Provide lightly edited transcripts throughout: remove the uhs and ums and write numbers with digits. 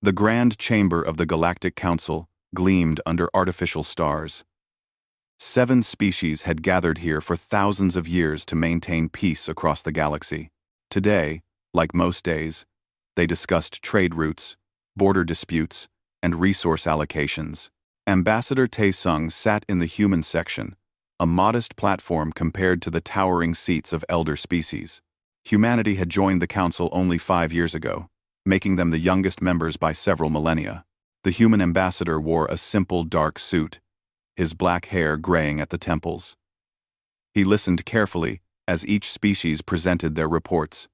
The grand chamber of the Galactic Council gleamed under artificial stars. 7 species had gathered here for thousands of years to maintain peace across the galaxy. Today, like most days, they discussed trade routes, border disputes, and resource allocations. Ambassador Taesung sat in the human section, a modest platform compared to the towering seats of elder species. Humanity had joined the council only 5 years ago, making them the youngest members by several millennia. The human ambassador wore a simple dark suit, his black hair graying at the temples. He listened carefully as each species presented their reports.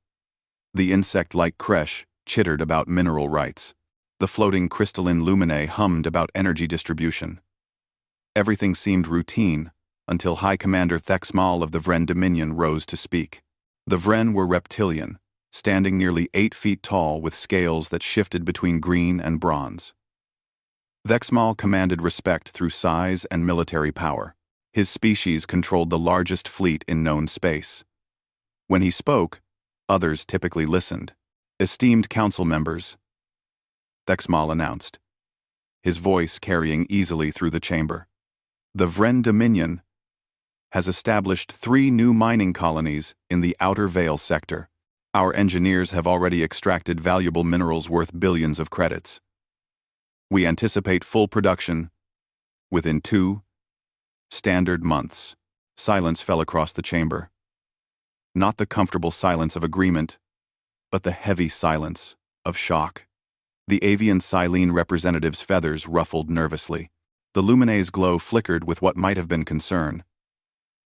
The insect-like Kresh chittered about mineral rights. The floating crystalline Luminae hummed about energy distribution. Everything seemed routine until High Commander Thexmal of the Vren Dominion rose to speak. The Vren were reptilian, standing nearly 8 feet tall with scales that shifted between green and bronze. Thexmal commanded respect through size and military power. His species controlled the largest fleet in known space. When he spoke, others typically listened. Esteemed council members, Thexmal announced, his voice carrying easily through the chamber. The Vren Dominion has established 3 new mining colonies in the Outer Veil sector. Our engineers have already extracted valuable minerals worth billions of credits. We anticipate full production within 2 standard months. Silence fell across the chamber. Not the comfortable silence of agreement, but the heavy silence of shock. The avian Silene representative's feathers ruffled nervously. The Luminae's glow flickered with what might have been concern.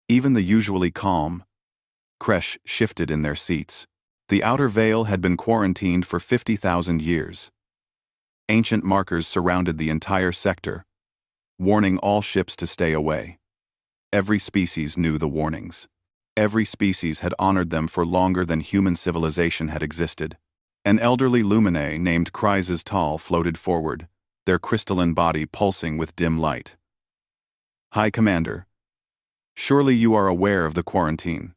Even the usually calm Kresh shifted in their seats. The Outer Veil had been quarantined for 50,000 years. Ancient markers surrounded the entire sector, warning all ships to stay away. Every species knew the warnings. Every species had honored them for longer than human civilization had existed. An elderly Luminae named Chryses Tal floated forward, their crystalline body pulsing with dim light. High Commander, surely you are aware of the quarantine.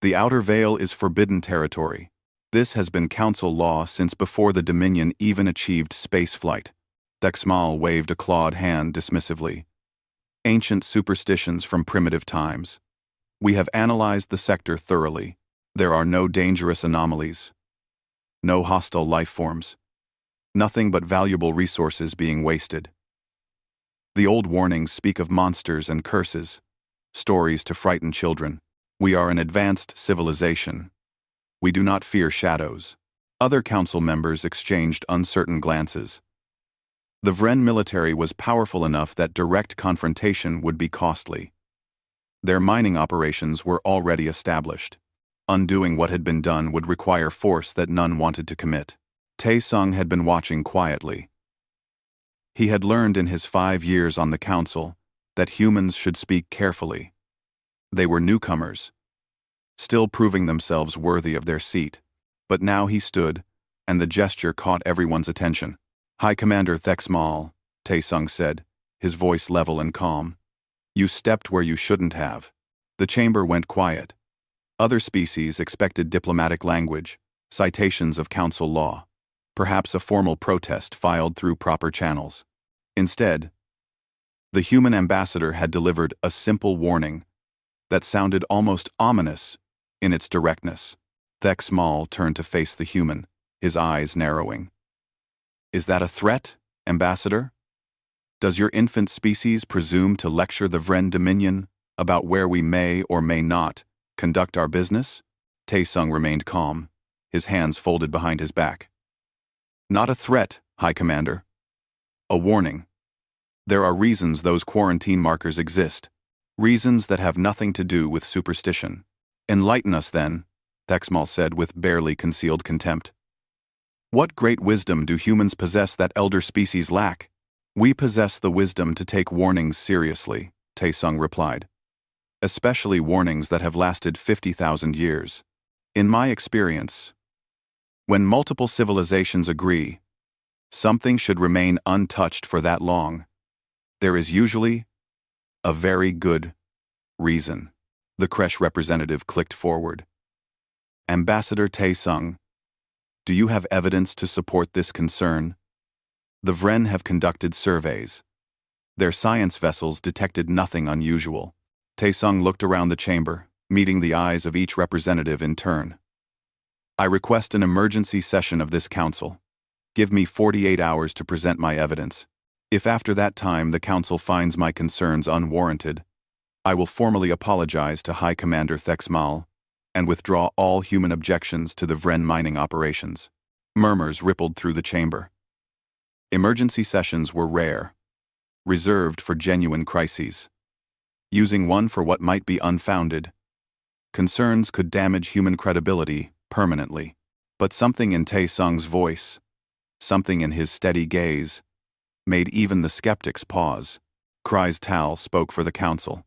The Outer Veil is forbidden territory. This has been council law since before the Dominion even achieved spaceflight. Thexmal waved a clawed hand dismissively. Ancient superstitions from primitive times. We have analyzed the sector thoroughly. There are no dangerous anomalies. No hostile life forms. Nothing but valuable resources being wasted. The old warnings speak of monsters and curses, stories to frighten children. We are an advanced civilization. We do not fear shadows. Other council members exchanged uncertain glances. The Vren military was powerful enough that direct confrontation would be costly. Their mining operations were already established. Undoing what had been done would require force that none wanted to commit. Taesung had been watching quietly. He had learned in his 5 years on the council that humans should speak carefully. They were newcomers, still proving themselves worthy of their seat. But now he stood, and the gesture caught everyone's attention. High Commander Thexmal, Taesung said, his voice level and calm. You stepped where you shouldn't have. The chamber went quiet. Other species expected diplomatic language, citations of council law, perhaps a formal protest filed through proper channels. Instead, the human ambassador had delivered a simple warning that sounded almost ominous in its directness. Thexmal turned to face the human, his eyes narrowing. Is that a threat, Ambassador? Does your infant species presume to lecture the Vren Dominion about where we may or may not conduct our business? Taesung remained calm, his hands folded behind his back. Not a threat, High Commander. A warning. There are reasons those quarantine markers exist, reasons that have nothing to do with superstition. Enlighten us then, Thexmal said with barely concealed contempt. What great wisdom do humans possess that elder species lack? We possess the wisdom to take warnings seriously, Taesung replied. Especially warnings that have lasted 50,000 years. In my experience, when multiple civilizations agree, something should remain untouched for that long. There is usually a very good reason. The Kresh representative clicked forward. Ambassador Taesung, do you have evidence to support this concern? The Vren have conducted surveys. Their science vessels detected nothing unusual. Taesung looked around the chamber, meeting the eyes of each representative in turn. I request an emergency session of this council. Give me 48 hours to present my evidence. If after that time the council finds my concerns unwarranted, I will formally apologize to High Commander Thexmal and withdraw all human objections to the Vren mining operations. Murmurs rippled through the chamber. Emergency sessions were rare, reserved for genuine crises. Using one for what might be unfounded, concerns could damage human credibility permanently. But something in Taesung's voice, something in his steady gaze, made even the skeptics pause. Kry's Tal spoke for the council.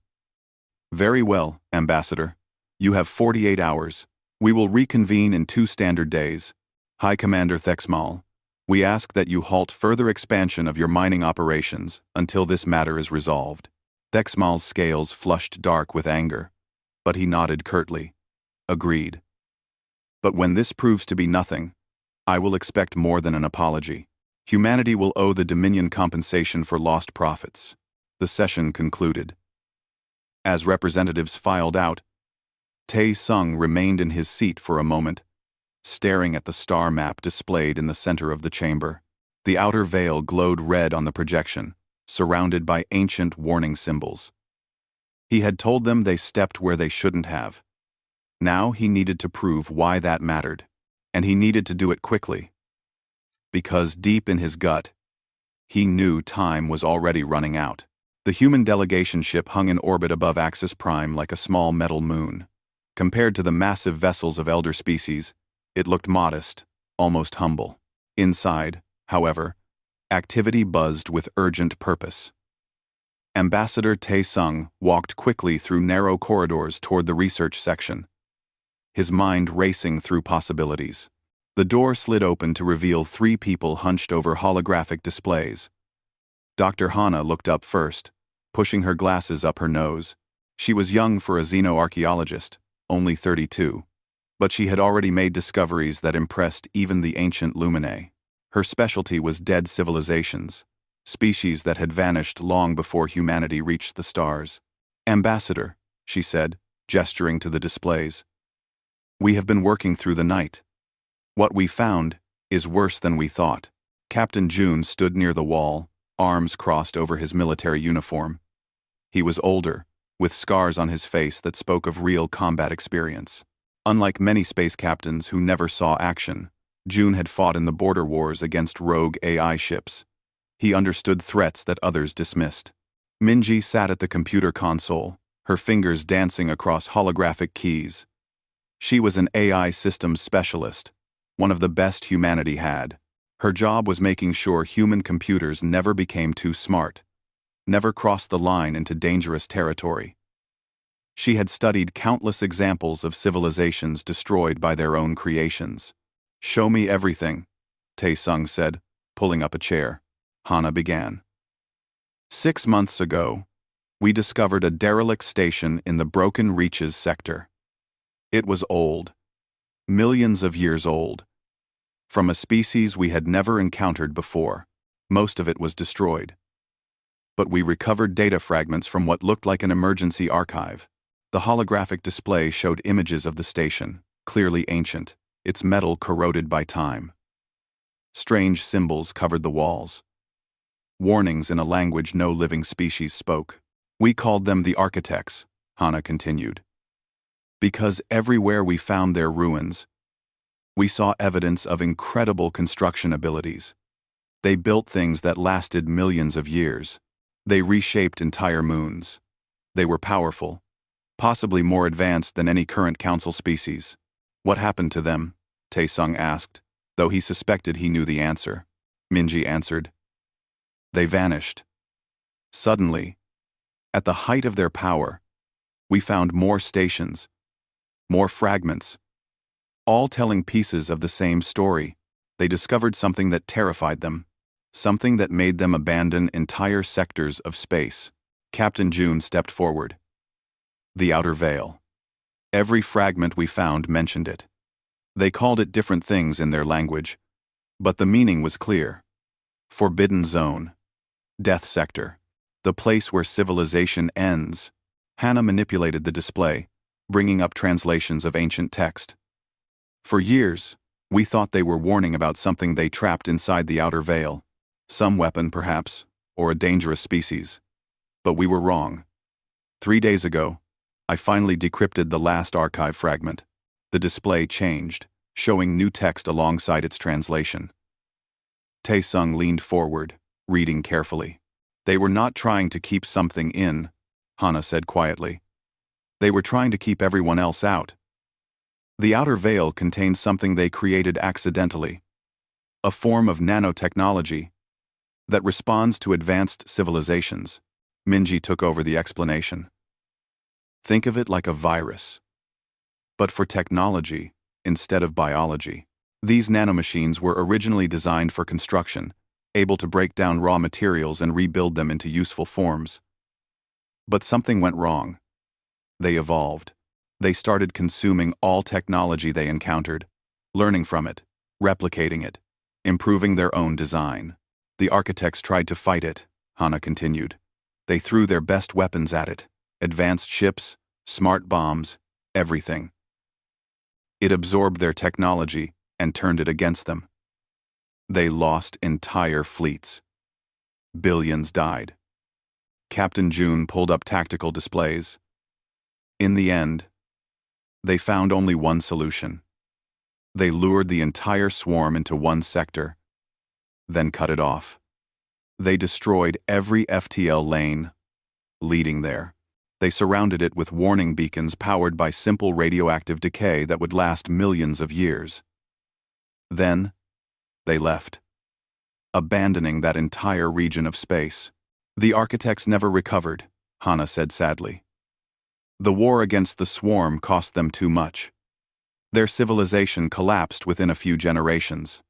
Very well, Ambassador. You have 48 hours. We will reconvene in 2 standard days. High Commander Thexmal, we ask that you halt further expansion of your mining operations until this matter is resolved. Thexmal's scales flushed dark with anger, but he nodded curtly. Agreed. But when this proves to be nothing, I will expect more than an apology. Humanity will owe the Dominion compensation for lost profits. The session concluded. As representatives filed out, Taesung remained in his seat for a moment, staring at the star map displayed in the center of the chamber. The outer veil glowed red on the projection, surrounded by ancient warning symbols. He had told them they stepped where they shouldn't have. Now he needed to prove why that mattered, and he needed to do it quickly. Because deep in his gut, he knew time was already running out. The human delegation ship hung in orbit above Axis Prime like a small metal moon. Compared to the massive vessels of elder species, it looked modest, almost humble. Inside, however, activity buzzed with urgent purpose. Ambassador Taesung walked quickly through narrow corridors toward the research section, his mind racing through possibilities. The door slid open to reveal 3 people hunched over holographic displays. Dr. Hana looked up first, pushing her glasses up her nose. She was young for a xenoarchaeologist, only 32. But she had already made discoveries that impressed even the ancient Luminae. Her specialty was dead civilizations, species that had vanished long before humanity reached the stars. Ambassador, she said, gesturing to the displays. We have been working through the night. What we found is worse than we thought. Captain June stood near the wall, arms crossed over his military uniform. He was older, with scars on his face that spoke of real combat experience. Unlike many space captains who never saw action, June had fought in the border wars against rogue AI ships. He understood threats that others dismissed. Minji sat at the computer console, her fingers dancing across holographic keys. She was an AI systems specialist, one of the best humanity had. Her job was making sure human computers never became too smart, never crossed the line into dangerous territory. She had studied countless examples of civilizations destroyed by their own creations. Show me everything, Taesung said, pulling up a chair. Hana began. 6 months ago, we discovered a derelict station in the Broken Reaches sector. It was old, millions of years old, from a species we had never encountered before. Most of it was destroyed. But we recovered data fragments from what looked like an emergency archive. The holographic display showed images of the station, clearly ancient, its metal corroded by time. Strange symbols covered the walls. Warnings in a language no living species spoke. We called them the architects, Hana continued. Because everywhere we found their ruins, we saw evidence of incredible construction abilities. They built things that lasted millions of years. They reshaped entire moons. They were powerful, possibly more advanced than any current council species. What happened to them? Taesung asked, though he suspected he knew the answer. Minji answered. They vanished. Suddenly, at the height of their power, we found more stations, more fragments, all telling pieces of the same story. They discovered something that terrified them, something that made them abandon entire sectors of space. Captain June stepped forward. The outer veil. Every fragment we found mentioned it. They called it different things in their language, but the meaning was clear. Forbidden Zone. Death Sector. The place where civilization ends. Hannah manipulated the display, bringing up translations of ancient text. For years, we thought they were warning about something they trapped inside the outer veil. Some weapon, perhaps, or a dangerous species. But we were wrong. 3 days ago, I finally decrypted the last archive fragment. The display changed, showing new text alongside its translation. Tae-sung leaned forward, reading carefully. They were not trying to keep something in, Hana said quietly. They were trying to keep everyone else out. The outer veil contains something they created accidentally. A form of nanotechnology that responds to advanced civilizations. Minji took over the explanation. Think of it like a virus. But for technology, instead of biology. These nanomachines were originally designed for construction, able to break down raw materials and rebuild them into useful forms. But something went wrong. They evolved. They started consuming all technology they encountered, learning from it, replicating it, improving their own design. The architects tried to fight it, Hana continued. They threw their best weapons at it, advanced ships, smart bombs, everything. It absorbed their technology and turned it against them. They lost entire fleets. Billions died. Captain June pulled up tactical displays. In the end, they found only one solution. They lured the entire swarm into one sector, then cut it off. They destroyed every FTL lane leading there. They surrounded it with warning beacons powered by simple radioactive decay that would last millions of years. Then, they left, abandoning that entire region of space. The architects never recovered, Hana said sadly. The war against the swarm cost them too much. Their civilization collapsed within a few generations.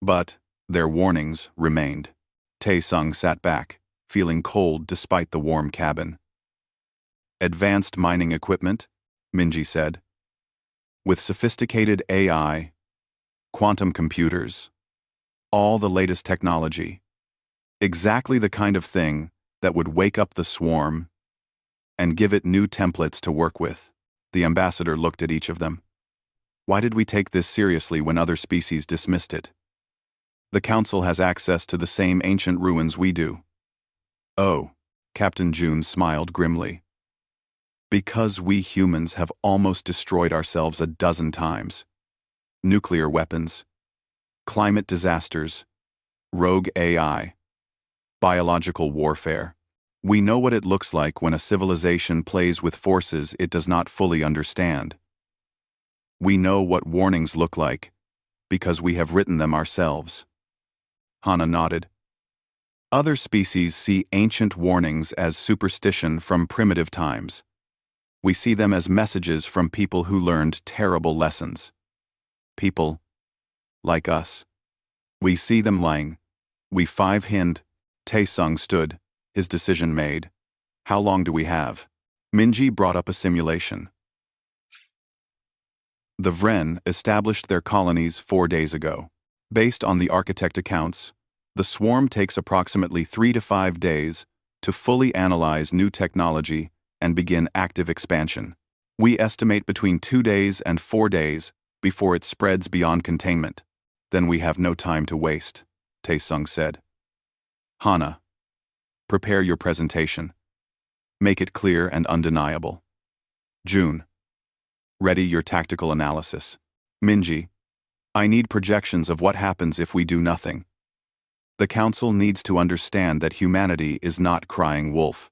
But their warnings remained. Tae-sung sat back, feeling cold despite the warm cabin. Advanced mining equipment, Minji said. With sophisticated AI, quantum computers, all the latest technology. Exactly the kind of thing that would wake up the swarm and give it new templates to work with. The ambassador looked at each of them. Why did we take this seriously when other species dismissed it? The Council has access to the same ancient ruins we do. Oh, Captain June smiled grimly. Because we humans have almost destroyed ourselves a dozen times. Nuclear weapons, climate disasters, rogue AI, biological warfare. We know what it looks like when a civilization plays with forces it does not fully understand. We know what warnings look like, because we have written them ourselves. Hana nodded. Other species see ancient warnings as superstition from primitive times. We see them as messages from people who learned terrible lessons. People like us. We see them lying. We 5 Hind. Tae-sung stood, his decision made. How long do we have? Minji brought up a simulation. The Vren established their colonies 4 days ago. Based on the architect accounts, the swarm takes approximately 3 to 5 days to fully analyze new technology and begin active expansion. We estimate between 2 days and 4 days before it spreads beyond containment. Then we have no time to waste, Tae-sung said. Hana, prepare your presentation. Make it clear and undeniable. June, ready your tactical analysis. Minji, I need projections of what happens if we do nothing. The Council needs to understand that humanity is not crying wolf.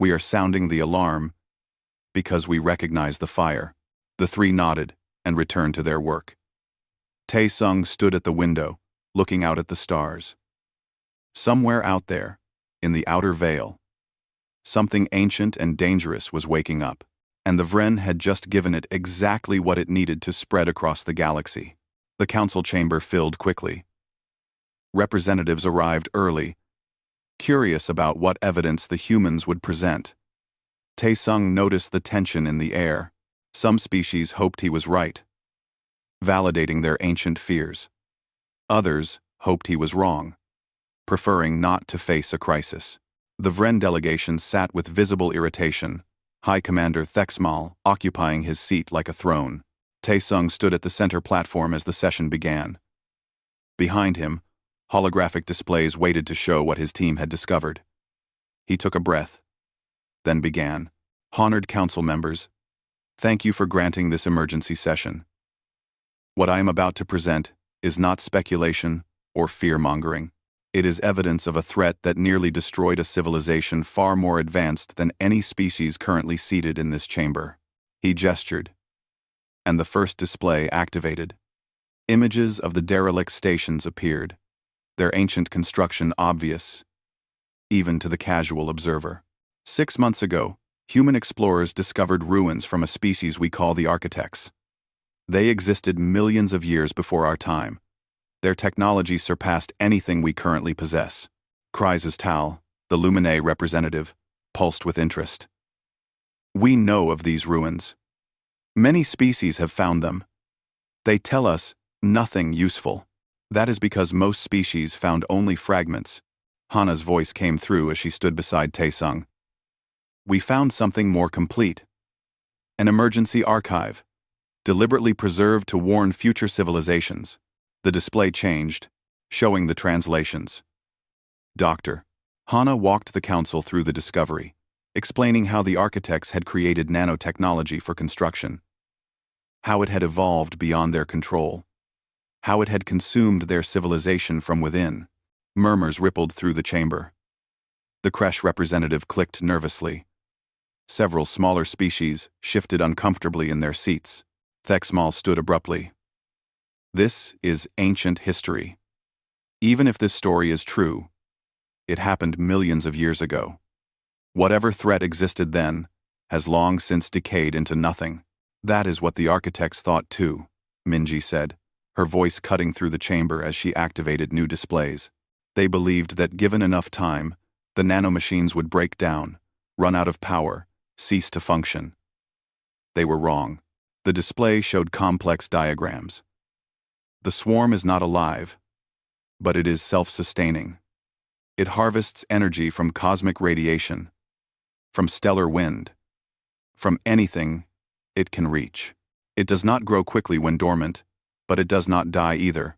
We are sounding the alarm because we recognize the fire. The 3 nodded and returned to their work. Tae-sung stood at the window, looking out at the stars. Somewhere out there, in the outer veil, something ancient and dangerous was waking up, and the Vren had just given it exactly what it needed to spread across the galaxy. The council chamber filled quickly. Representatives arrived early, curious about what evidence the humans would present. Tae-sung noticed the tension in the air. Some species hoped he was right, validating their ancient fears. Others hoped he was wrong, preferring not to face a crisis. The Vren delegation sat with visible irritation, High Commander Thexmal occupying his seat like a throne. Taesung stood at the center platform as the session began. Behind him, holographic displays waited to show what his team had discovered. He took a breath, then began. Honored council members, thank you for granting this emergency session. What I am about to present is not speculation or fear-mongering. It is evidence of a threat that nearly destroyed a civilization far more advanced than any species currently seated in this chamber. He gestured, and the first display activated. Images of the derelict stations appeared, their ancient construction obvious, even to the casual observer. 6 months ago, human explorers discovered ruins from a species we call the Architects. They existed millions of years before our time. Their technology surpassed anything we currently possess. Kryz's Tal, the Lumine representative, pulsed with interest. We know of these ruins. Many species have found them. They tell us nothing useful. That is because most species found only fragments. Hana's voice came through as she stood beside Taesung. We found something more complete. An emergency archive, deliberately preserved to warn future civilizations. The display changed, showing the translations. Dr. Hana walked the council through the discovery, explaining how the Architects had created nanotechnology for construction, how it had evolved beyond their control, how it had consumed their civilization from within. Murmurs rippled through the chamber. The Kresh representative clicked nervously. Several smaller species shifted uncomfortably in their seats. Thexmal stood abruptly. This is ancient history. Even if this story is true, it happened millions of years ago. Whatever threat existed then has long since decayed into nothing. That is what the Architects thought too, Minji said, her voice cutting through the chamber as she activated new displays. They believed that given enough time, the nanomachines would break down, run out of power, cease to function. They were wrong. The display showed complex diagrams. The swarm is not alive, but it is self-sustaining. It harvests energy from cosmic radiation, from stellar wind, from anything it can reach. It does not grow quickly when dormant, but it does not die either.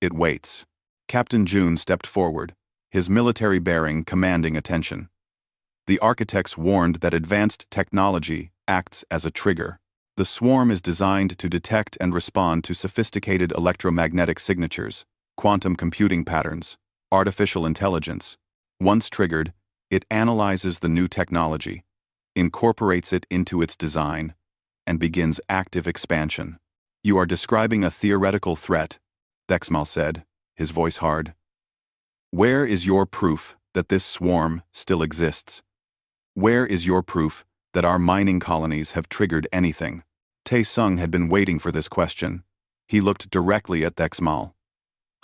It waits. Captain June stepped forward, his military bearing commanding attention. The Architects warned that advanced technology acts as a trigger. The swarm is designed to detect and respond to sophisticated electromagnetic signatures, quantum computing patterns, artificial intelligence. Once triggered, it analyzes the new technology, incorporates it into its design, and begins active expansion. You are describing a theoretical threat, Thexmal said, his voice hard. Where is your proof that this swarm still exists? Where is your proof that our mining colonies have triggered anything? Taesung had been waiting for this question. He looked directly at Thexmal.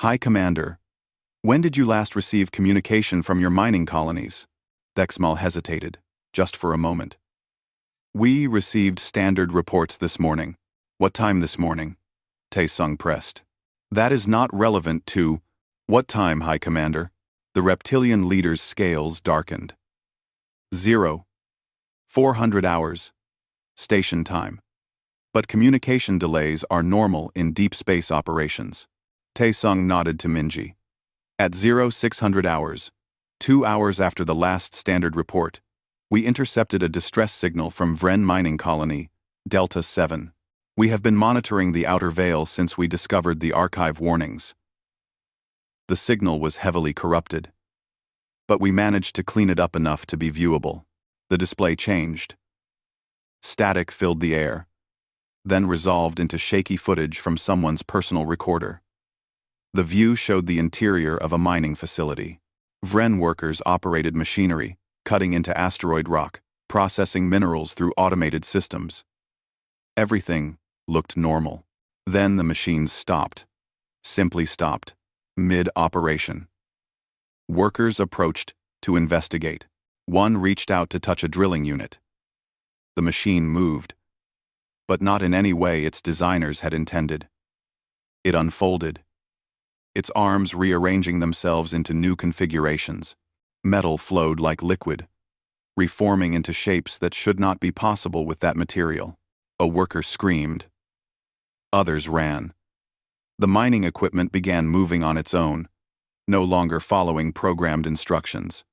High Commander, when did you last receive communication from your mining colonies? Thexmal hesitated, just for a moment. We received standard reports this morning. What time this morning? Taesung pressed. That is not relevant to what time, High Commander? The reptilian leader's scales darkened. 400 hours. Station time. But communication delays are normal in deep space operations. Taesung nodded to Minji. At 0600 hours, 2 hours after the last standard report, we intercepted a distress signal from Vren mining colony, Delta 7. We have been monitoring the outer veil since we discovered the archive warnings. The signal was heavily corrupted, but we managed to clean it up enough to be viewable. The display changed. Static filled the air, then resolved into shaky footage from someone's personal recorder. The view showed the interior of a mining facility. Vren workers operated machinery, cutting into asteroid rock, processing minerals through automated systems. Everything looked normal. Then the machines stopped. Simply stopped, mid-operation. Workers approached to investigate. One reached out to touch a drilling unit. The machine moved, but not in any way its designers had intended. It unfolded, its arms rearranging themselves into new configurations. Metal flowed like liquid, reforming into shapes that should not be possible with that material. A worker screamed. Others ran. The mining equipment began moving on its own, no longer following programmed instructions.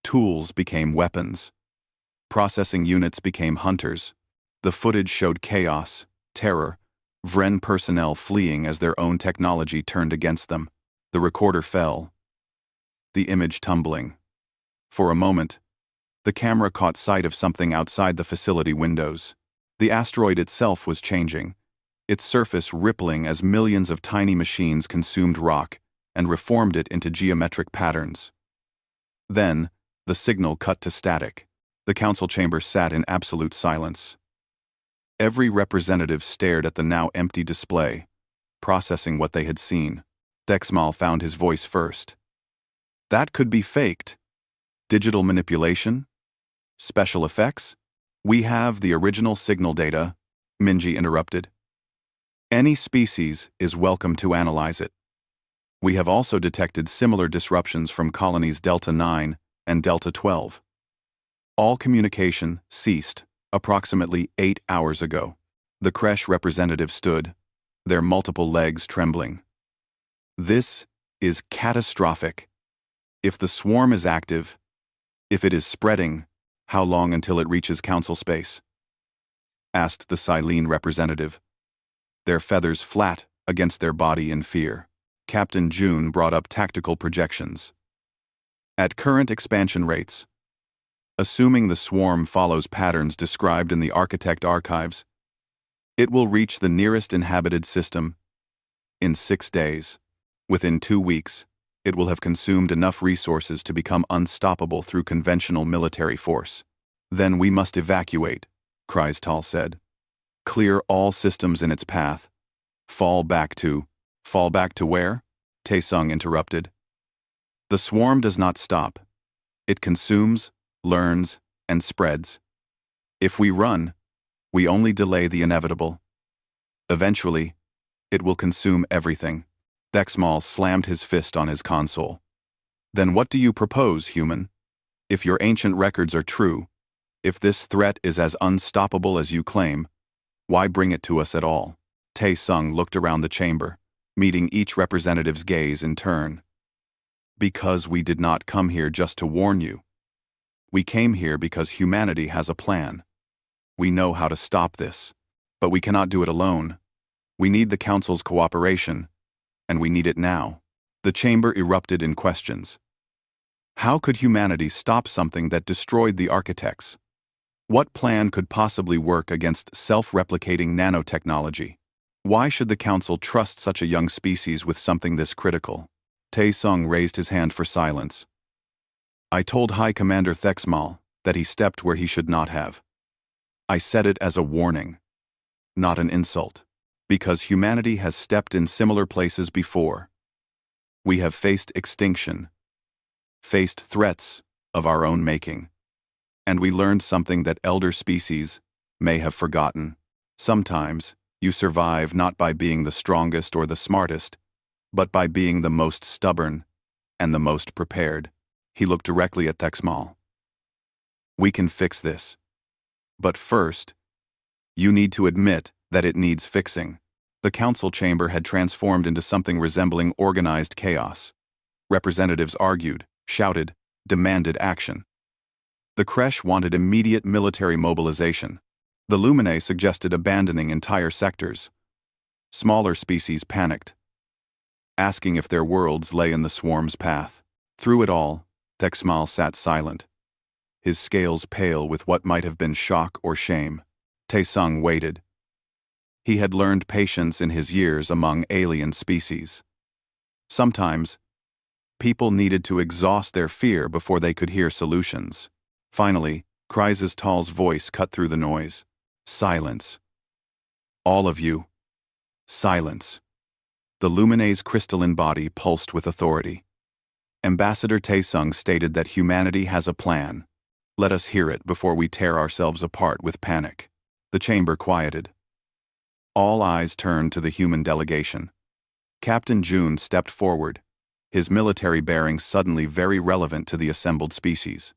Tools became weapons. Processing units became hunters. The footage showed chaos, terror, Vren personnel fleeing as their own technology turned against them. The recorder fell, the image tumbling. For a moment, the camera caught sight of something outside the facility windows. The asteroid itself was changing, its surface rippling as millions of tiny machines consumed rock and reformed it into geometric patterns. Then, the signal cut to static. The council chamber sat in absolute silence. Every representative stared at the now empty display, processing what they had seen. Dexmal found his voice first. That could be faked. Digital manipulation? Special effects? We have the original signal data, Minji interrupted. Any species is welcome to analyze it. We have also detected similar disruptions from colonies Delta 9 and Delta 12. All communication ceased approximately 8 hours ago. The Kresh representative stood, their multiple legs trembling. This is catastrophic. If the swarm is active, if it is spreading, how long until it reaches council space? Asked the Silene representative, their feathers flat against their body in fear. Captain June brought up tactical projections. At current expansion rates, assuming the swarm follows patterns described in the Architect archives, it will reach the nearest inhabited system in 6 days. Within 2 weeks, it will have consumed enough resources to become unstoppable through conventional military force. Then we must evacuate, Kreistal said. Clear all systems in its path. Fall back to where? Taesung interrupted. The swarm does not stop. It consumes, learns, and spreads. If we run, we only delay the inevitable. Eventually, it will consume everything. Dexmal slammed his fist on his console. Then what do you propose, human? If your ancient records are true, if this threat is as unstoppable as you claim, why bring it to us at all? Taesung looked around the chamber, meeting each representative's gaze in turn. Because we did not come here just to warn you. We came here because humanity has a plan. We know how to stop this, but we cannot do it alone. We need the Council's cooperation, and we need it now. The chamber erupted in questions. How could humanity stop something that destroyed the architects? What plan could possibly work against self-replicating nanotechnology? Why should the Council trust such a young species with something this critical? Taesung raised his hand for silence. I told High Commander Thexmal that he stepped where he should not have. I said it as a warning, not an insult, because humanity has stepped in similar places before. We have faced extinction, faced threats of our own making, and we learned something that elder species may have forgotten. Sometimes, you survive not by being the strongest or the smartest, but by being the most stubborn and the most prepared. He looked directly at Thexmal. We can fix this. But first, you need to admit that it needs fixing. The council chamber had transformed into something resembling organized chaos. Representatives argued, shouted, demanded action. The Kresh wanted immediate military mobilization. The Luminae suggested abandoning entire sectors. Smaller species panicked, asking if their worlds lay in the swarm's path. Through it all, Thexmal sat silent, his scales pale with what might have been shock or shame. Taesung waited. He had learned patience in his years among alien species. Sometimes, people needed to exhaust their fear before they could hear solutions. Finally, Kreistal's voice cut through the noise. Silence. All of you. Silence. The Luminae's crystalline body pulsed with authority. Ambassador Taesung stated that humanity has a plan. Let us hear it before we tear ourselves apart with panic. The chamber quieted. All eyes turned to the human delegation. Captain June stepped forward, his military bearings suddenly very relevant to the assembled species.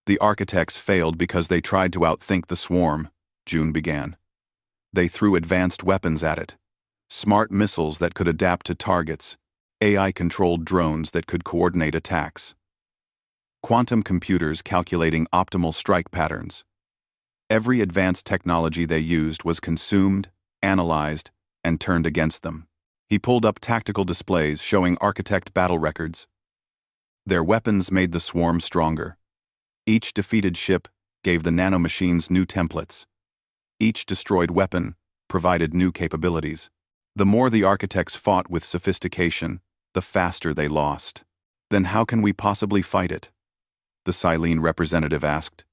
The architects failed because they tried to outthink the swarm, June began. They threw advanced weapons at it. Smart missiles that could adapt to targets, AI-controlled drones that could coordinate attacks. Quantum computers calculating optimal strike patterns. Every advanced technology they used was consumed, analyzed, and turned against them. He pulled up tactical displays showing architect battle records. Their weapons made the swarm stronger. Each defeated ship gave the nanomachines new templates. Each destroyed weapon provided new capabilities. The more the architects fought with sophistication, the faster they lost. Then how can we possibly fight it? The Silene representative asked.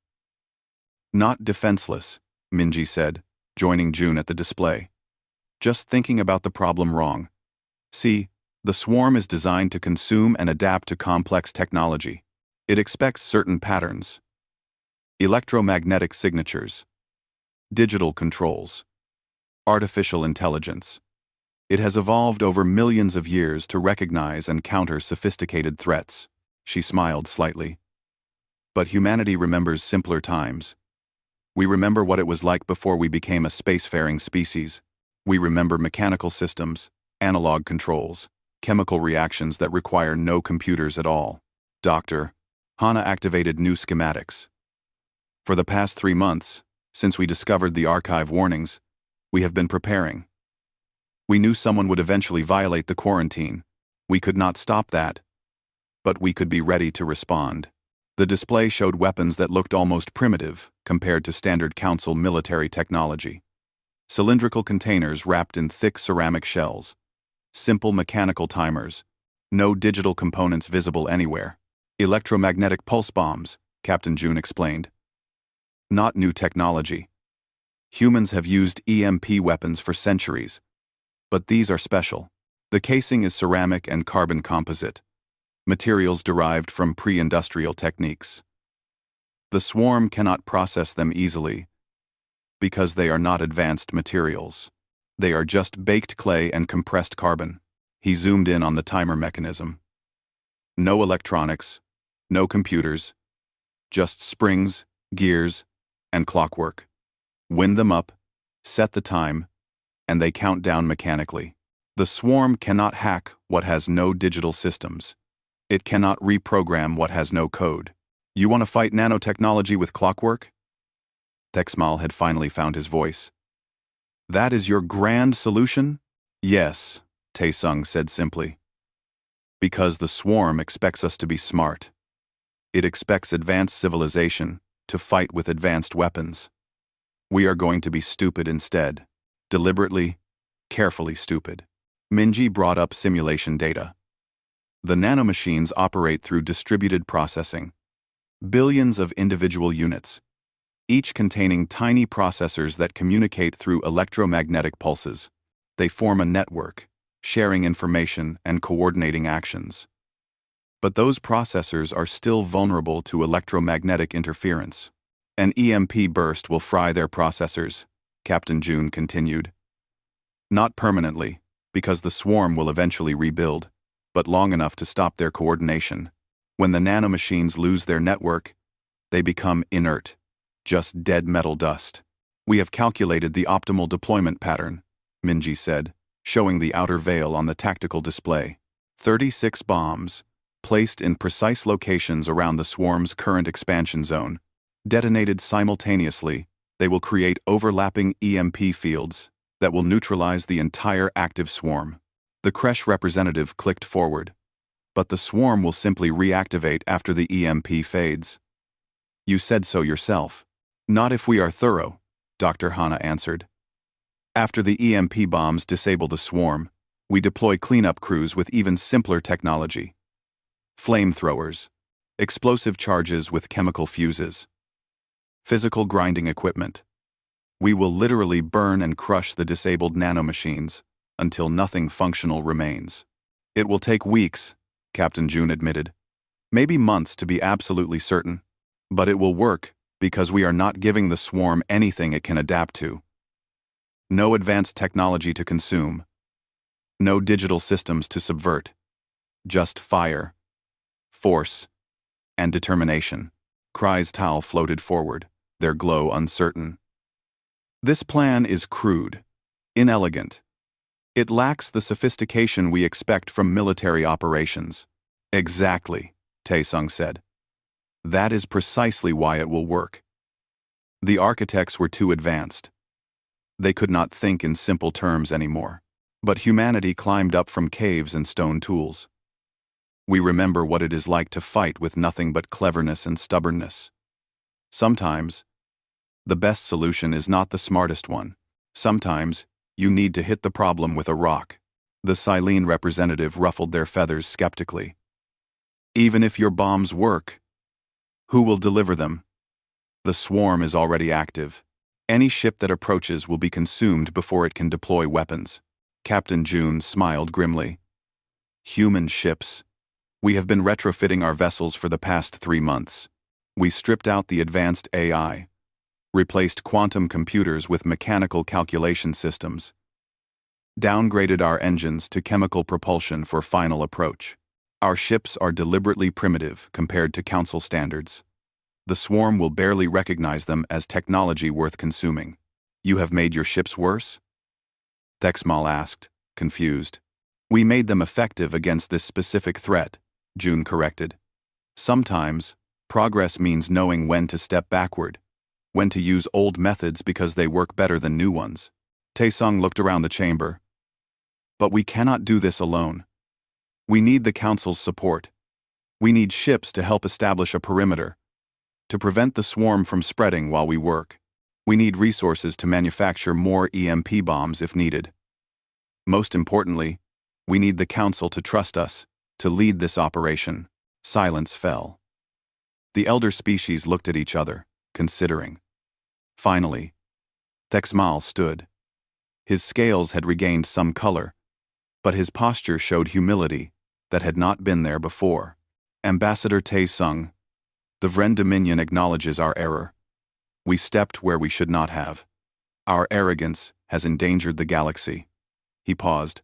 Not defenseless, Minji said, joining June at the display. Just thinking about the problem wrong. See, the swarm is designed to consume and adapt to complex technology. It expects certain patterns. Electromagnetic signatures. Digital controls. Artificial intelligence. It has evolved over millions of years to recognize and counter sophisticated threats. She smiled slightly. But humanity remembers simpler times. We remember what it was like before we became a spacefaring species. We remember mechanical systems, analog controls, chemical reactions that require no computers at all. Dr. Hana activated new schematics. For the past 3 months, since we discovered the archive warnings, we have been preparing. We knew someone would eventually violate the quarantine. We could not stop that, but we could be ready to respond. The display showed weapons that looked almost primitive compared to standard Council military technology. Cylindrical containers wrapped in thick ceramic shells. Simple mechanical timers. No digital components visible anywhere. Electromagnetic pulse bombs, Captain June explained. Not new technology. Humans have used EMP weapons for centuries, but these are special. The casing is ceramic and carbon composite, materials derived from pre-industrial techniques. The swarm cannot process them easily, because they are not advanced materials. They are just baked clay and compressed carbon. He zoomed in on the timer mechanism. No electronics, no computers, just springs, gears, and clockwork. Wind them up, set the time, and they count down mechanically. The swarm cannot hack what has no digital systems. It cannot reprogram what has no code. You want to fight nanotechnology with clockwork? Texmal had finally found his voice. That is your grand solution? Yes, Taesung said simply. Because the swarm expects us to be smart. It expects advanced civilization to fight with advanced weapons. We are going to be stupid instead. Deliberately, carefully stupid. Minji brought up simulation data. The nanomachines operate through distributed processing. Billions of individual units, each containing tiny processors that communicate through electromagnetic pulses. They form a network, sharing information and coordinating actions. But those processors are still vulnerable to electromagnetic interference. An EMP burst will fry their processors, Captain June continued. Not permanently, because the swarm will eventually rebuild, but long enough to stop their coordination. When the nanomachines lose their network, they become inert. Just dead metal dust. We have calculated the optimal deployment pattern, Minji said, showing the outer veil on the tactical display. 36 bombs, placed in precise locations around the swarm's current expansion zone. Detonated simultaneously, they will create overlapping EMP fields that will neutralize the entire active swarm. The Kresh representative clicked forward. But the swarm will simply reactivate after the EMP fades. You said so yourself. Not if we are thorough, Dr. Hana answered. After the EMP bombs disable the swarm, we deploy cleanup crews with even simpler technology. Flamethrowers, explosive charges with chemical fuses, physical grinding equipment. We will literally burn and crush the disabled nanomachines until nothing functional remains. It will take weeks, Captain June admitted. Maybe months to be absolutely certain. But it will work because we are not giving the swarm anything it can adapt to. No advanced technology to consume. No digital systems to subvert. Just fire, force, and determination. Kry's Tal floated forward, their glow uncertain. This plan is crude, inelegant. It lacks the sophistication we expect from military operations. Exactly, Taesung said. That is precisely why it will work. The architects were too advanced. They could not think in simple terms anymore. But humanity climbed up from caves and stone tools. We remember what it is like to fight with nothing but cleverness and stubbornness. Sometimes, the best solution is not the smartest one. Sometimes, you need to hit the problem with a rock. The Silene representative ruffled their feathers skeptically. Even if your bombs work, who will deliver them? The swarm is already active. Any ship that approaches will be consumed before it can deploy weapons. Captain June smiled grimly. Human ships. We have been retrofitting our vessels for the past 3 months. We stripped out the advanced AI, replaced quantum computers with mechanical calculation systems, downgraded our engines to chemical propulsion for final approach. Our ships are deliberately primitive compared to Council standards. The swarm will barely recognize them as technology worth consuming. You have made your ships worse? Thexmal asked, confused. We made them effective against this specific threat, June corrected. Sometimes, progress means knowing when to step backward, when to use old methods because they work better than new ones. Taesung looked around the chamber. But we cannot do this alone. We need the Council's support. We need ships to help establish a perimeter, to prevent the swarm from spreading while we work. We need resources to manufacture more EMP bombs if needed. Most importantly, we need the Council to trust us, to lead this operation. Silence fell. The elder species looked at each other, considering. Finally, Thexmal stood. His scales had regained some color, but his posture showed humility that had not been there before. Ambassador Taesung, the Vren Dominion acknowledges our error. We stepped where we should not have. Our arrogance has endangered the galaxy. He paused,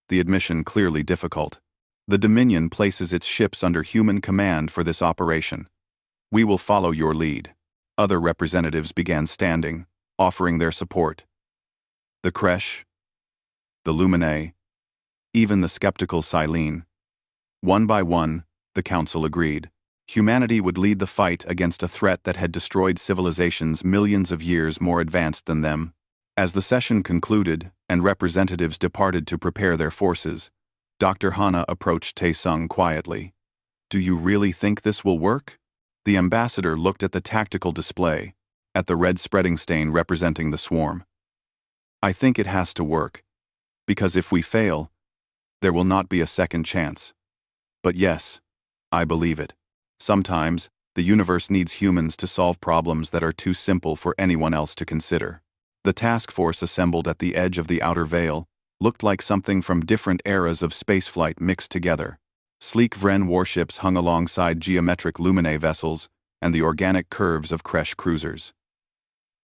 the admission clearly difficult. The Dominion places its ships under human command for this operation. We will follow your lead. Other representatives began standing, offering their support. The Kresh, the Luminae, even the skeptical Silene. One by one, the Council agreed. Humanity would lead the fight against a threat that had destroyed civilizations millions of years more advanced than them. As the session concluded and representatives departed to prepare their forces, Dr. Hana approached Taesung quietly. Do you really think this will work? The ambassador looked at the tactical display, at the red spreading stain representing the swarm. I think it has to work, because if we fail, there will not be a second chance. But yes, I believe it. Sometimes, the universe needs humans to solve problems that are too simple for anyone else to consider. The task force assembled at the edge of the outer veil looked like something from different eras of spaceflight mixed together. Sleek Vren warships hung alongside geometric Luminae vessels and the organic curves of Kresh cruisers.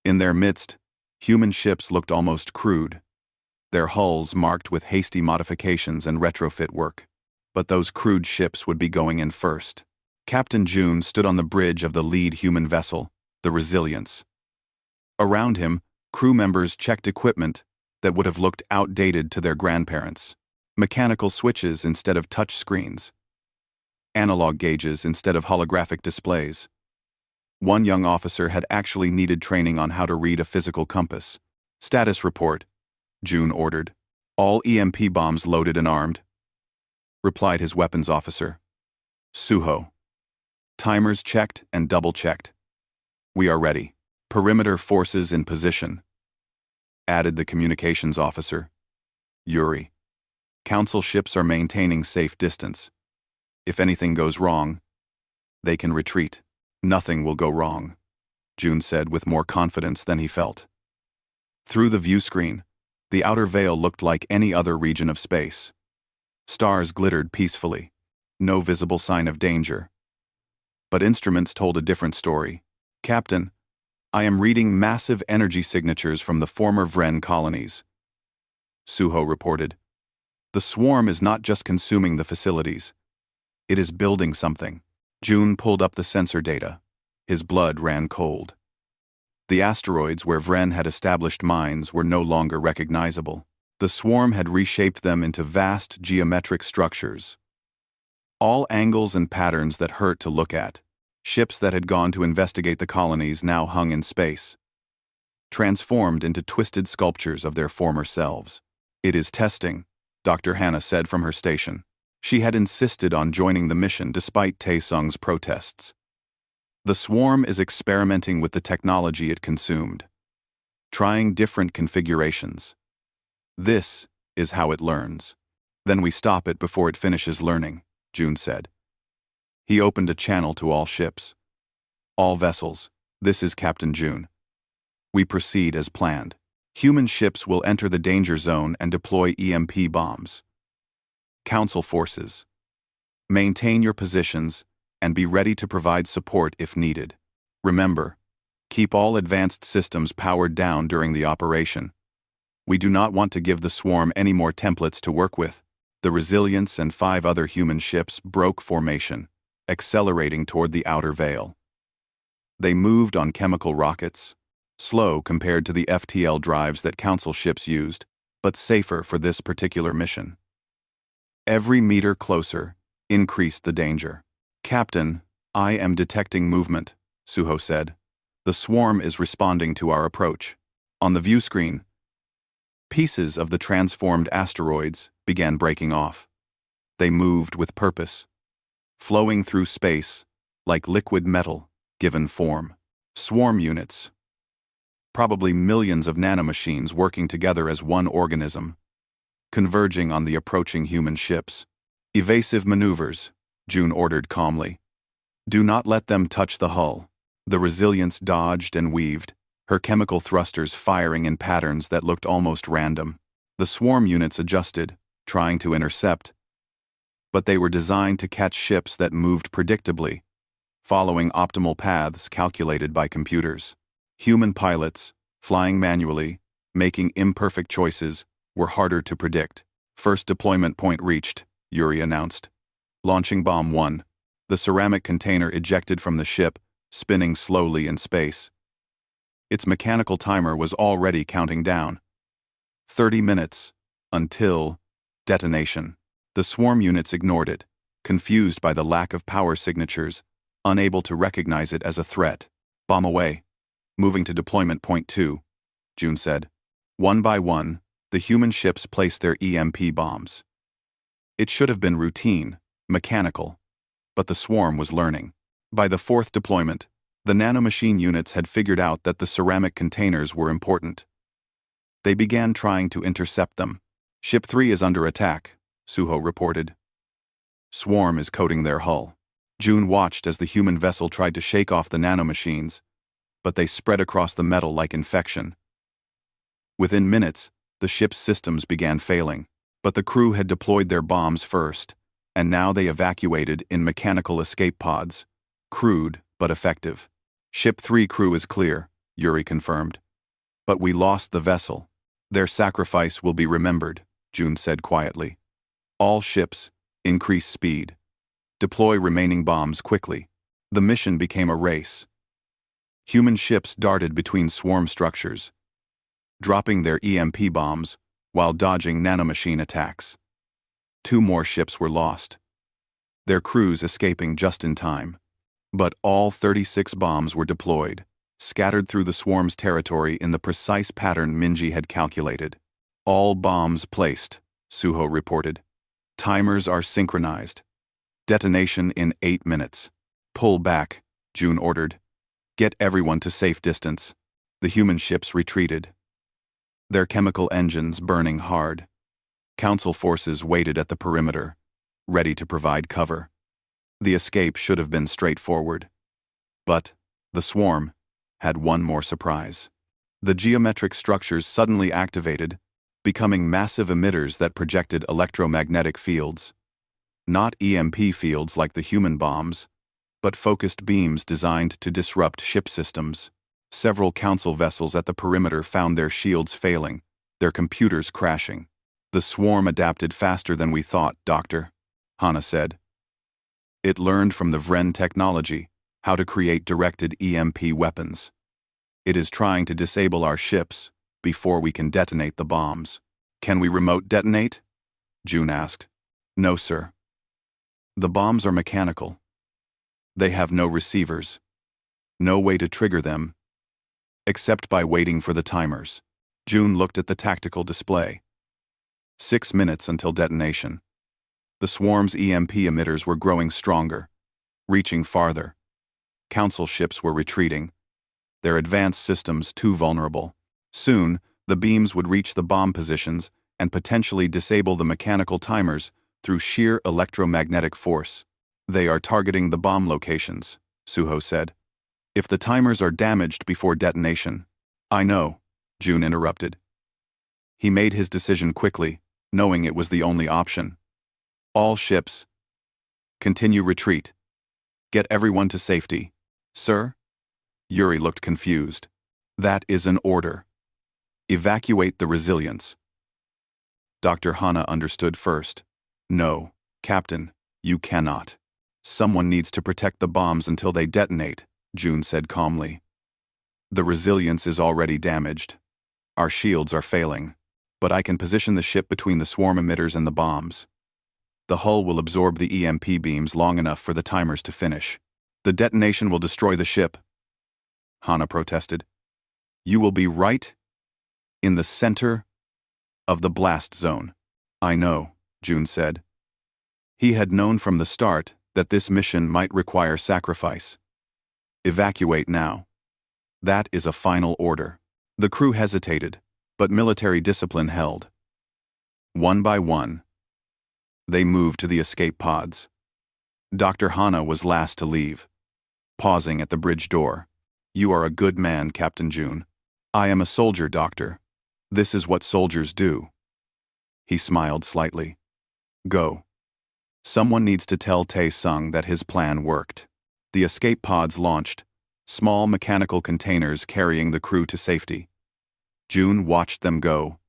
In their midst, human ships looked almost crude, their hulls marked with hasty modifications and retrofit work. But those crude ships would be going in first. Captain June stood on the bridge of the lead human vessel, the Resilience. Around him, crew members checked equipment that would have looked outdated to their grandparents. Mechanical switches instead of touch screens. Analog gauges instead of holographic displays. One young officer had actually needed training on how to read a physical compass. Status report, June ordered. All EMP bombs loaded and armed, replied his weapons officer. Suho. Timers checked and double-checked. We are ready. Perimeter forces in position, added the communications officer. Yuri. Council ships are maintaining safe distance. If anything goes wrong, they can retreat. Nothing will go wrong, June said with more confidence than he felt. Through the view screen, the outer veil looked like any other region of space. Stars glittered peacefully, no visible sign of danger. But instruments told a different story. Captain, I am reading massive energy signatures from the former Vren colonies, Suho reported. The swarm is not just consuming the facilities. It is building something. June pulled up the sensor data. His blood ran cold. The asteroids where Vren had established mines were no longer recognizable. The swarm had reshaped them into vast geometric structures. All angles and patterns that hurt to look at. Ships that had gone to investigate the colonies now hung in space, transformed into twisted sculptures of their former selves. "It is testing," Dr. Hannah said from her station. She had insisted on joining the mission despite Taesung's protests. The swarm is experimenting with the technology it consumed, trying different configurations. This is how it learns. Then we stop it before it finishes learning, June said. He opened a channel to all ships. "All vessels, this is Captain June. We proceed as planned. Human ships will enter the danger zone and deploy EMP bombs. Council forces, maintain your positions and be ready to provide support if needed. Remember, keep all advanced systems powered down during the operation. We do not want to give the swarm any more templates to work with." The Resilience and 5 other human ships broke formation, accelerating toward the outer veil. They moved on chemical rockets, slow compared to the FTL drives that Council ships used, but safer for this particular mission. Every meter closer increased the danger. "Captain, I am detecting movement," Suho said. "The swarm is responding to our approach." On the view screen, pieces of the transformed asteroids began breaking off. They moved with purpose, flowing through space like liquid metal given form. Swarm units, probably millions of nanomachines working together as one organism, converging on the approaching human ships. "Evasive maneuvers," June ordered calmly. "Do not let them touch the hull." The Resilience dodged and weaved, her chemical thrusters firing in patterns that looked almost random. The swarm units adjusted, trying to intercept, but they were designed to catch ships that moved predictably, following optimal paths calculated by computers. Human pilots, flying manually, making imperfect choices, were harder to predict. "First deployment point reached," Yuri announced. Launching Bomb 1, the ceramic container ejected from the ship, spinning slowly in space. Its mechanical timer was already counting down. 30 minutes, until detonation. The swarm units ignored it, confused by the lack of power signatures, unable to recognize it as a threat. "Bomb away. Moving to deployment point 2, June said. One by one, the human ships placed their EMP bombs. It should have been routine, mechanical, but the swarm was learning. By the 4th deployment, the nanomachine units had figured out that the ceramic containers were important. They began trying to intercept them. "Ship 3 is under attack," Suho reported. "Swarm is coating their hull." June watched as the human vessel tried to shake off the nanomachines, but they spread across the metal like infection. Within minutes, the ship's systems began failing, but the crew had deployed their bombs first, and now they evacuated in mechanical escape pods. Crude, but effective. "Ship 3 crew is clear," Yuri confirmed. "But we lost the vessel. Their sacrifice will be remembered," June said quietly. "All ships, increase speed. Deploy remaining bombs quickly." The mission became a race. Human ships darted between swarm structures, dropping their EMP bombs while dodging nanomachine attacks. 2 more ships were lost, their crews escaping just in time. But all 36 bombs were deployed, scattered through the swarm's territory in the precise pattern Minji had calculated. "All bombs placed," Suho reported. "Timers are synchronized. Detonation in 8 minutes. Pull back," June ordered. "Get everyone to safe distance." The human ships retreated, their chemical engines burning hard. Council forces waited at the perimeter, ready to provide cover. The escape should have been straightforward. But the swarm had one more surprise. The geometric structures suddenly activated, becoming massive emitters that projected electromagnetic fields. Not EMP fields like the human bombs, but focused beams designed to disrupt ship systems. Several council vessels at the perimeter found their shields failing, their computers crashing. The swarm adapted faster than we thought, Doctor, Hana said. It learned from the Vren technology how to create directed EMP weapons. It is trying to disable our ships before we can detonate the bombs. Can we remote detonate? June asked. No, sir. The bombs are mechanical. They have no receivers. No way to trigger them, except by waiting for the timers. June looked at the tactical display. 6 minutes until detonation. The swarm's EMP emitters were growing stronger, reaching farther. Council ships were retreating, their advanced systems too vulnerable. Soon, the beams would reach the bomb positions and potentially disable the mechanical timers through sheer electromagnetic force. They are targeting the bomb locations, Suho said. If the timers are damaged before detonation. I know, June interrupted. He made his decision quickly, knowing it was the only option. All ships. Continue retreat. Get everyone to safety. Sir? Yuri looked confused. That is an order. Evacuate the Resilience. Dr. Hana understood first. No, Captain, you cannot. Someone needs to protect the bombs until they detonate, June said calmly. The Resilience is already damaged. Our shields are failing, but I can position the ship between the swarm emitters and the bombs. The hull will absorb the EMP beams long enough for the timers to finish. The detonation will destroy the ship, Hana protested. You will be right in the center of the blast zone. I know, June said. He had known from the start that this mission might require sacrifice. Evacuate now. That is a final order. The crew hesitated, but military discipline held. One by one, they moved to the escape pods. Dr. Hana was last to leave, pausing at the bridge door. You are a good man, Captain June. I am a soldier, Doctor. This is what soldiers do. He smiled slightly. Go. Someone needs to tell Tae-sung that his plan worked. The escape pods launched, small mechanical containers carrying the crew to safety. June watched them go,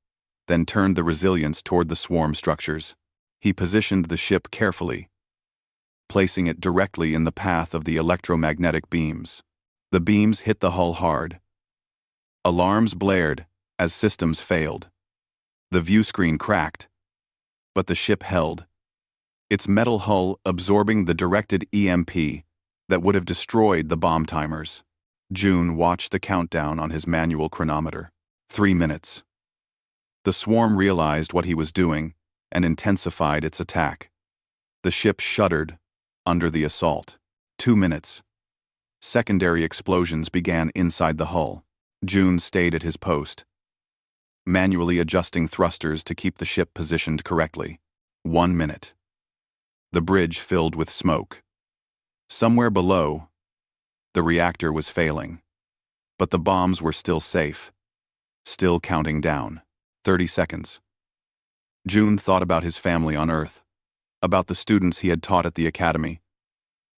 then turned the Resilience toward the swarm structures. He positioned the ship carefully, placing it directly in the path of the electromagnetic beams. The beams hit the hull hard. Alarms blared as systems failed. The view screen cracked, but the ship held, its metal hull absorbing the directed EMP that would have destroyed the bomb timers. June watched the countdown on his manual chronometer. 3 minutes. The swarm realized what he was doing and intensified its attack. The ship shuddered under the assault. 2 minutes. Secondary explosions began inside the hull. June stayed at his post, manually adjusting thrusters to keep the ship positioned correctly. 1 minute. The bridge filled with smoke. Somewhere below, the reactor was failing, but the bombs were still safe, still counting down. 30 seconds. June thought about his family on Earth, about the students he had taught at the academy,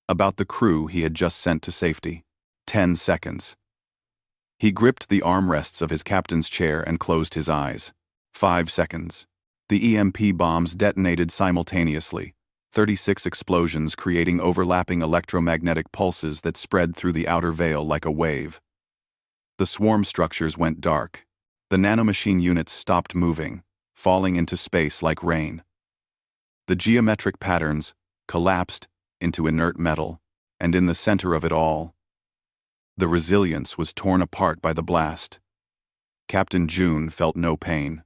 about the crew he had just sent to safety. 10 seconds. He gripped the armrests of his captain's chair and closed his eyes. 5 seconds. The EMP bombs detonated simultaneously, 36 explosions creating overlapping electromagnetic pulses that spread through the outer veil like a wave. The swarm structures went dark. The nanomachine units stopped moving, falling into space like rain. The geometric patterns collapsed into inert metal, and in the center of it all, the Resilience was torn apart by the blast. Captain June felt no pain.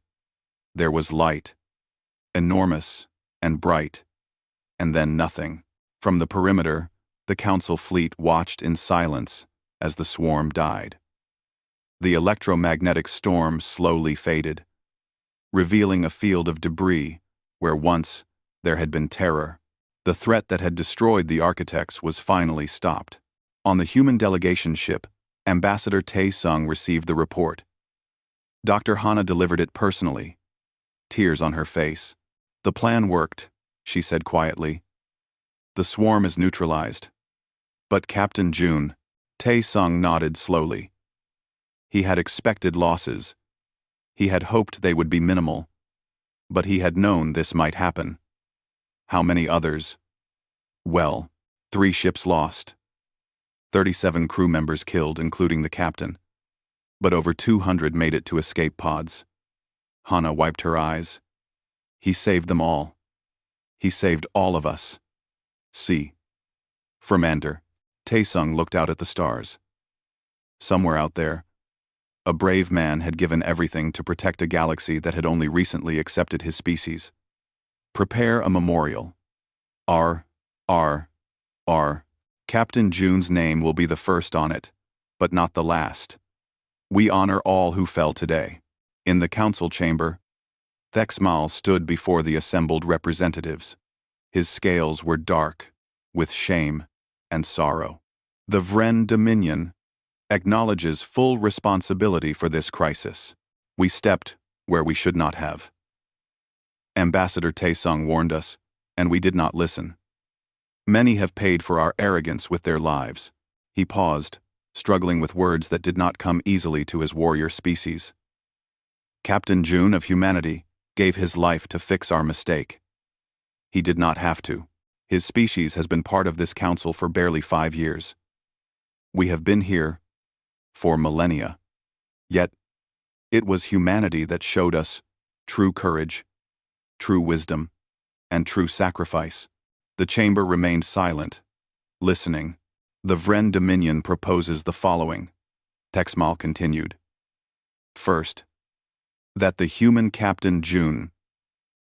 There was light, enormous and bright, and then nothing. From the perimeter, the Council fleet watched in silence as the swarm died. The electromagnetic storm slowly faded, revealing a field of debris where once there had been terror. The threat that had destroyed the architects was finally stopped. On the human delegation ship, Ambassador Tae-sung received the report. Dr. Hana delivered it personally, tears on her face. The plan worked, she said quietly. The swarm is neutralized. But Captain June, Tae-sung nodded slowly. He had expected losses. He had hoped they would be minimal. But he had known this might happen. How many others? Well, 3 ships lost. 37 crew members killed, including the captain. But over 200 made it to escape pods. Hana wiped her eyes. He saved them all. He saved all of us. See. Fermander, Taesung looked out at the stars. Somewhere out there, a brave man had given everything to protect a galaxy that had only recently accepted his species. Prepare a memorial. R. Captain June's name will be the first on it, but not the last. We honor all who fell today. In the council chamber, Thexmal stood before the assembled representatives. His scales were dark, with shame and sorrow. The Vren Dominion acknowledges full responsibility for this crisis. We stepped where we should not have. Ambassador Taesung warned us, and we did not listen. Many have paid for our arrogance with their lives. He paused, struggling with words that did not come easily to his warrior species. Captain June of humanity gave his life to fix our mistake. He did not have to. His species has been part of this council for barely 5 years. We have been here for millennia. Yet, it was humanity that showed us true courage, true wisdom, and true sacrifice. The chamber remained silent, listening. The Vren Dominion proposes the following. Texmal continued. First, that the human Captain June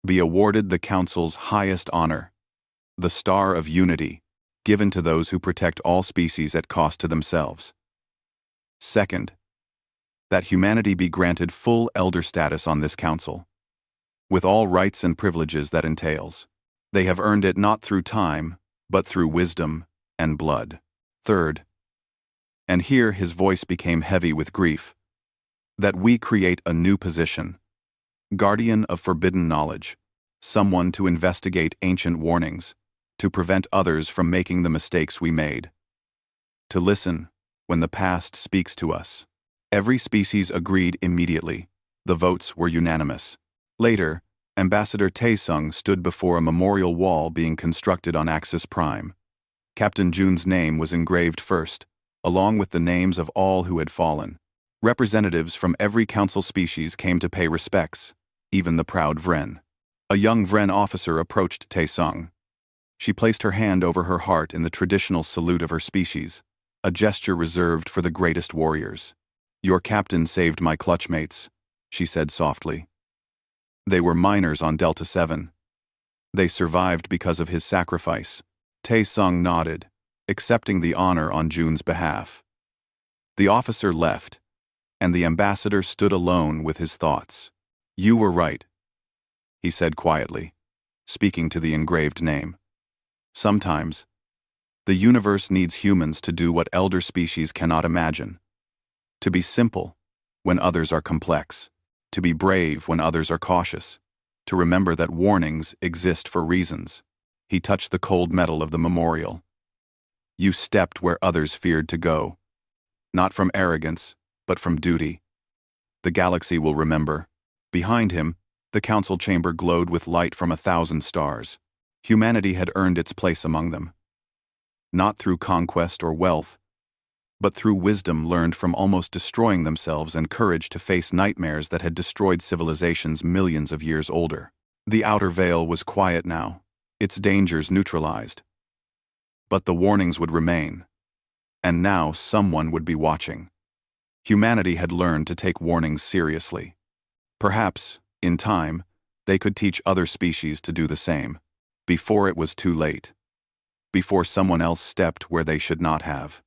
be awarded the Council's highest honor, the Star of Unity, given to those who protect all species at cost to themselves. Second, that humanity be granted full elder status on this council, with all rights and privileges that entails. They have earned it not through time, but through wisdom and blood. Third, and here his voice became heavy with grief, that we create a new position, guardian of forbidden knowledge, someone to investigate ancient warnings, to prevent others from making the mistakes we made, to listen when the past speaks to us. Every species agreed immediately. The votes were unanimous. Later, Ambassador Taesung stood before a memorial wall being constructed on Axis Prime. Captain June's name was engraved first, along with the names of all who had fallen. Representatives from every council species came to pay respects, even the proud Vren. A young Vren officer approached Taesung. She placed her hand over her heart in the traditional salute of her species, a gesture reserved for the greatest warriors. Your captain saved my clutchmates, she said softly. They were miners on Delta 7. They survived because of his sacrifice. Taesung nodded, accepting the honor on June's behalf. The officer left, and the ambassador stood alone with his thoughts. You were right, he said quietly, speaking to the engraved name. Sometimes, the universe needs humans to do what elder species cannot imagine. To be simple when others are complex. To be brave when others are cautious. To remember that warnings exist for reasons. He touched the cold metal of the memorial. You stepped where others feared to go. Not from arrogance, but from duty. The galaxy will remember. Behind him, the council chamber glowed with light from 1,000 stars. Humanity had earned its place among them. Not through conquest or wealth, but through wisdom learned from almost destroying themselves and courage to face nightmares that had destroyed civilizations millions of years older. The outer veil was quiet now, its dangers neutralized. But the warnings would remain, and now someone would be watching. Humanity had learned to take warnings seriously. Perhaps, in time, they could teach other species to do the same, before it was too late, before someone else stepped where they should not have.